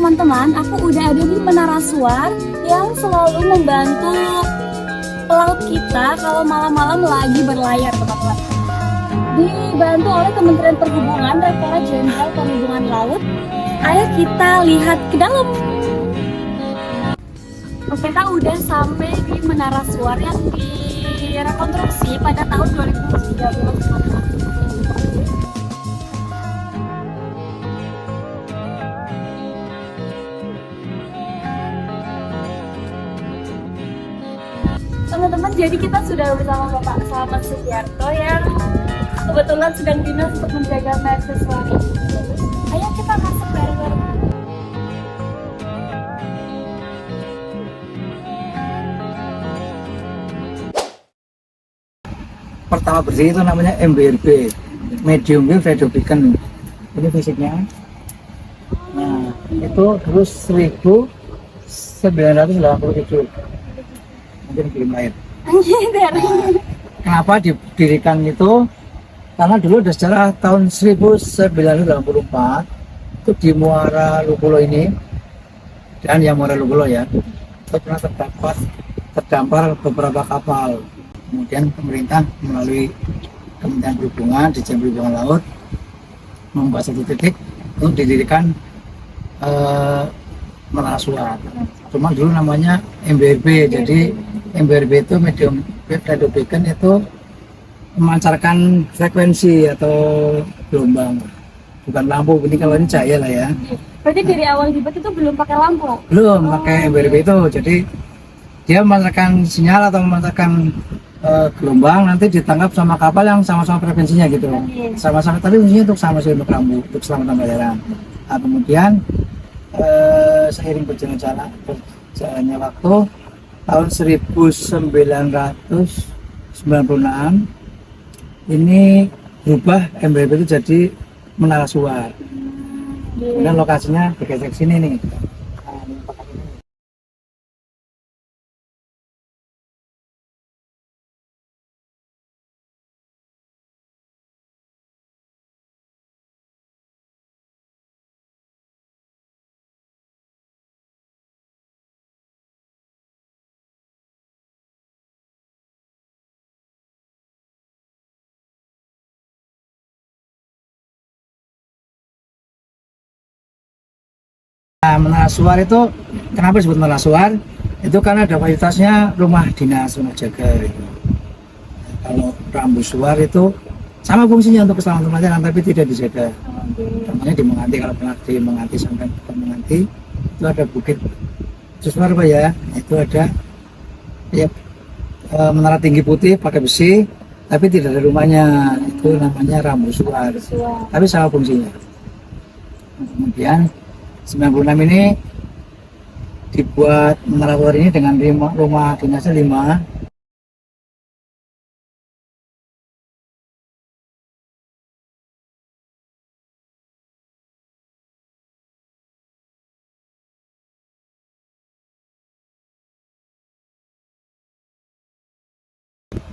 teman-teman, aku udah ada di Menara Suar yang selalu membantu pelaut kita kalau malam-malam lagi berlayar, teman-teman. Dibantu oleh Kementerian Perhubungan, Direktorat Jenderal Perhubungan Laut. Ayo kita lihat ke dalam. Kita udah sampai di Menara Suar yang direkonstruksi pada tahun 2013. Teman-teman, jadi kita sudah bersama Bapak Selamat Sugiarto yang kebetulan sedang dinas untuk menjaga mercusuar ini. Ayo kita masuk bareng-bareng. Pertama bersih itu namanya MBRB, medium wave radio beacon. Ini fisiknya. Nah, itu terus 1987. Mungkin belum lahir. Nah, kenapa didirikan itu? Karena dulu ada sejarah tahun 1984 itu di Muara Lukulo ini, dan yang Muara Lukulo ya, itu pernah terdampar beberapa kapal. Kemudian pemerintah melalui Kementerian Perhubungan, Dirjen Perhubungan Laut membuat satu titik untuk didirikan Menara Suar. Cuma dulu namanya MBRB, jadi MBRB itu medium wave radio beacon, itu memancarkan frekuensi atau gelombang, bukan lampu. Ini kalau ini cahaya lah ya. Berarti dari awal dibuat itu belum pakai lampu? Belum pakai MBRB itu, jadi dia memancarkan sinyal atau memancarkan gelombang, nanti ditangkap sama kapal yang sama-sama frekuensinya gitu, sama-sama, tapi fungsinya untuk sama-sama untuk rambu, untuk keselamatan pelayaran. Nah, kemudian seiring berjalannya waktu, tahun 1996 ini berubah MBRB itu jadi Menara Suar. Kemudian lokasinya bergeser ke sini nih. Nah, Menara Suar itu kenapa disebut Menara Suar? Itu karena ada fasilitasnya rumah dinas, rumah jaga gitu. Kalau Rambu Suar itu sama fungsinya untuk keselamatan pelayaran, tapi tidak dijaga. Namanya di Menganti, kalau pernah di Menganti sampai ke Menganti itu ada bukit Suar Pak ya, itu ada ya, menara tinggi putih pakai besi, tapi tidak ada rumahnya, itu namanya Rambu Suar. Tapi sama fungsinya. Kemudian 96 ini dibuat Menara Suar ini dengan rumah dinasnya 5.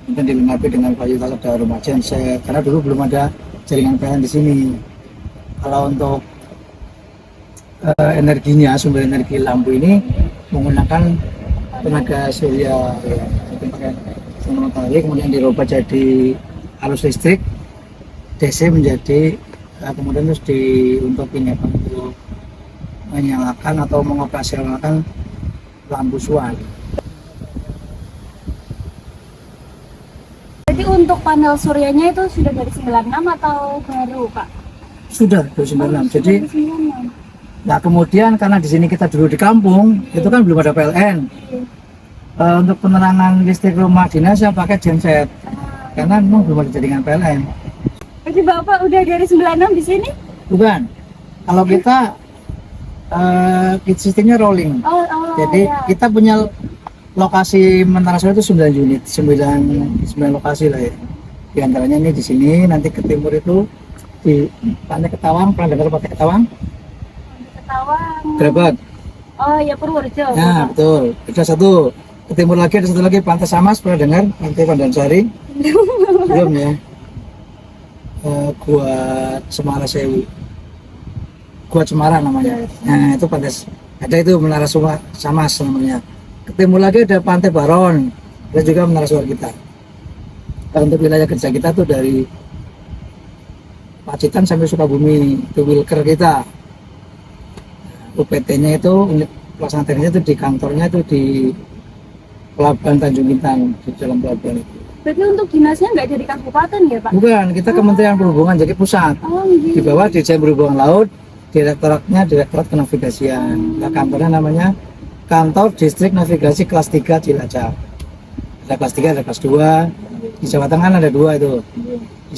Kemudian dilengkapi dengan fasilitas ada rumah genset, karena dulu belum ada jaringan PLN di sini. Kalau untuk energinya, sumber energi lampu ini menggunakan tenaga surya ya, pakai sinar matahari, kemudian dirubah jadi arus listrik DC menjadi kemudian terus untuk ini apa, untuk menyalakan atau mengoperasionalkan lampu suar. Jadi untuk panel suryanya itu sudah dari 96 atau baru, Pak? Sudah dari 96. Jadi 96. nah kemudian karena di sini kita dulu di kampung, itu kan belum ada PLN. Untuk penerangan listrik rumah dinas yang pakai genset, karena memang belum ada jaringan PLN. Jadi Bapak udah dari 96 di sini? Bukan, kalau kita sistemnya rolling. Jadi ya. kita punya lokasi Menara Suar itu 9 unit, 9 lokasi lah ya. Di antaranya ini di sini, nanti ke timur itu di Pantai Ketawang, pernah dengar Pantai Ketawang? Ketawang. Grebek. Oh ya, Purworejo. Nah betul, itu satu. Ke timur lagi ada satu lagi Pantai Samas, pernah dengar? Pantai Pandansari? Belum ya. Buat Semara Sewu. Gua Cemara namanya. Nah itu pada ada itu Menara Samas namanya. Ketemu lagi ada Pantai Baron, ada juga Menara Suar kita. Nah, untuk wilayah kerja kita tuh dari Pacitan sampai Sukabumi, itu Wilker kita. UPT-nya itu unit pelaksana teknisnya itu di kantornya itu di Pelabuhan Tanjung Bintang, di dalam pelabuhan itu. Berarti untuk dinasnya nggak dari kabupaten ya Pak? Bukan, kita Kementerian Perhubungan jadi pusat. Oh, gitu. Di bawah Dirjen Perhubungan Laut, direktoratnya Direktorat Kenavigasian. Nah, kantornya namanya Kantor Distrik Navigasi Kelas 3 Cilacap. Ada kelas 3, ada kelas 2. Di Jawa Tengah ada 2 itu. Di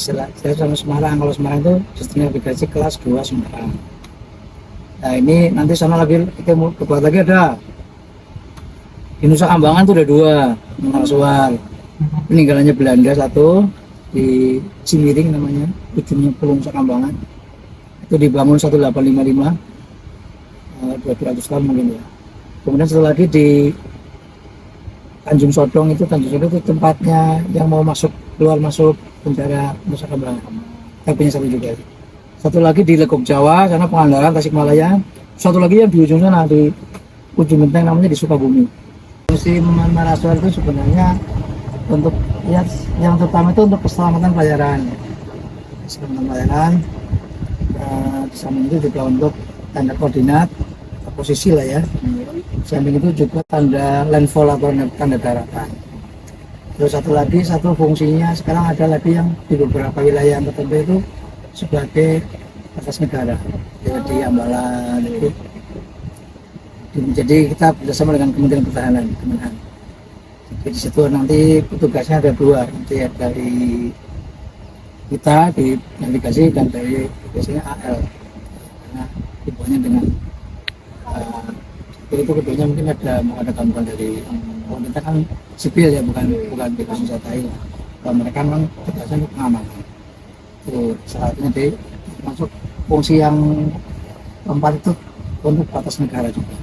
sama Semarang, kalau Semarang itu Distrik Navigasi Kelas 2 Semarang. Nah ini nanti sana lagi kita mau kebuat lagi ada di Nusa Kambangan tuh ada 2 Menara Suar. Peninggalannya Belanda 1 di Cimiring namanya, ujungnya Pulau Nusa Kambangan. Itu dibangun 1855, 200 tahun mungkin ya. Kemudian satu lagi di Tanjung Sodong itu tempatnya yang mau keluar masuk penjara Nusa Kambangan. Tapi satu juga. Satu lagi di Legok Jawa, sana Pangandaran, Tasikmalaya. Satu lagi yang di ujung sana di ujung Genteng namanya di Sukabumi. Fungsi Menara Suar itu sebenarnya untuk ya, yang terutama itu untuk keselamatan pelayaran. Keselamatan pelayaran. Di samping itu juga untuk tanda koordinat posisi lah ya. Di samping itu juga tanda landfall atau tanda daratan. Terus satu fungsinya sekarang ada lagi yang di beberapa wilayah tertentu itu sebagai batas negara. Jadi Ambalan itu. Jadi kita bersama dengan Kementerian Pertahanan. Jadi di situ nanti petugasnya ada 2, nanti dari kita di navigasi dan dari biasanya AL. Nah, hubungannya dengan itu keduanya mungkin ada gangguan dari kita kan sipil ya, bukan senjatai lah. Kalau mereka memang tugasnya untuk pengamanan. Itu salah satunya di masuk fungsi yang keempat itu untuk batas negara juga.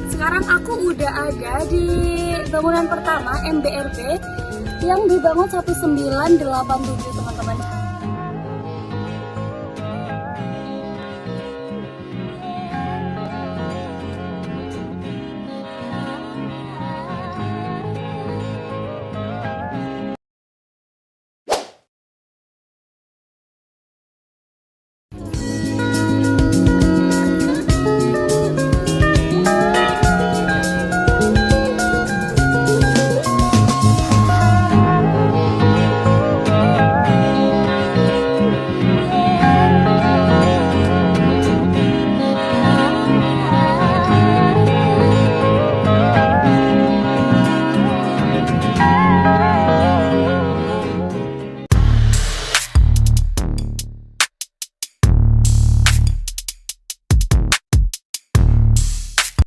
Sekarang aku udah ada di bangunan pertama MBRT yang dibangun 1987 teman-teman.